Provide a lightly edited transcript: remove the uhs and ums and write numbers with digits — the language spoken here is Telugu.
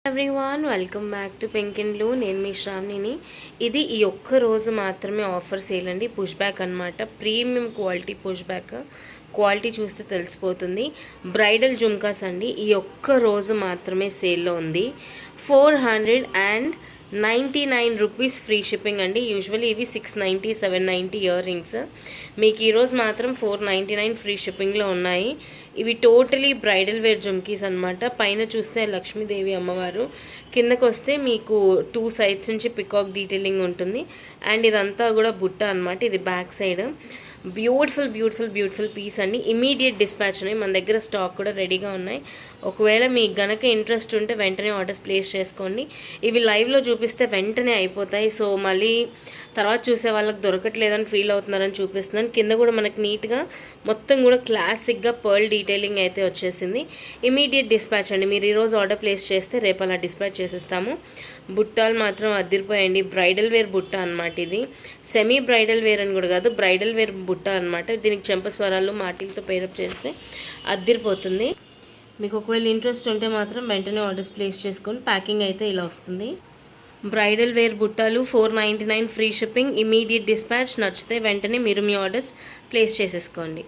Everyone welcome back to pink and blue. నేను మీ శ్రావణిని. ఇది ఈ ఒక్క రోజు మాత్రమే ఆఫర్ సేల్ అండి. పుష్ బ్యాక్ అనమాట. Premium quality push back. Quality చూస్తే తెలిసిపోతుంది. బ్రైడల్ జుమ్కాస్ అండి. ఈ ఒక్క రోజు మాత్రమే సేల్లో ఉంది. 499 రూపీస్ ఫ్రీ షిప్పింగ్ అండి. యూజువల్లీ ఇవి 690 790 ఇయర్ రింగ్స్. మీకు ఈరోజు మాత్రం 499 ఫ్రీ షిప్పింగ్లో ఉన్నాయి. ఇవి టోటలీ బ్రైడల్ వేర్ జుమ్కీస్ అనమాట. పైన చూస్తే లక్ష్మీదేవి అమ్మవారు, కిందకు వస్తే మీకు 2 సైడ్స్ నుంచి పికాక్ డీటెయిలింగ్ ఉంటుంది. అండ్ ఇదంతా కూడా బుట్ట అనమాట. ఇది బ్యాక్ సైడ్. బ్యూటిఫుల్ పీస్ అండి. ఇమీడియట్ డిస్పాచ్ ఉన్నాయి. మన దగ్గర స్టాక్ కూడా రెడీగా ఉన్నాయి. ఒకవేళ మీకు గనక ఇంట్రెస్ట్ ఉంటే వెంటనే ఆర్డర్స్ ప్లేస్ చేసుకోండి. ఇవి లైవ్లో చూపిస్తే వెంటనే అయిపోతాయి. సో మళ్ళీ తర్వాత చూసే వాళ్ళకి దొరకట్లేదని ఫీల్ అవుతున్నారని చూపిస్తున్నాను. కింద కూడా మనకి నీట్గా మొత్తం కూడా క్లాసిక్గా పర్ల్ డీటెయిలింగ్ అయితే వచ్చేసింది. ఇమీడియట్ డిస్పాచ్ అండి. మీరు ఈరోజు ఆర్డర్ ప్లేస్ చేస్తే రేపు అలా డిస్పాచ్ చేసేస్తాము. బుట్టాలు మాత్రం అద్దిరిపోయండి. బ్రైడల్ వేర్ బుట్ట అనమాట. ఇది సెమీ బ్రైడల్ వేర్ అని కూడా కాదు, బ్రైడల్ వేర్ బుట్ట అనమాట. దీనికి చెంపస్వరాలు మాటిలతో పేరప్ చేస్తే అద్దిరిపోతుంది. మీకు ఒకవేళ ఇంట్రెస్ట్ ఉంటే మాత్రం వెంటనే ఆర్డర్స్ ప్లేస్ చేసుకొని ప్యాకింగ్ అయితే ఇలా వస్తుంది. బ్రైడల్ వేర్ బుట్టాలు 499 ఫ్రీ షిప్పింగ్, ఇమీడియట్ డిస్పాచ్. నచ్చితే వెంటనే మీరు మీ ఆర్డర్స్ ప్లేస్ చేసేసుకోండి.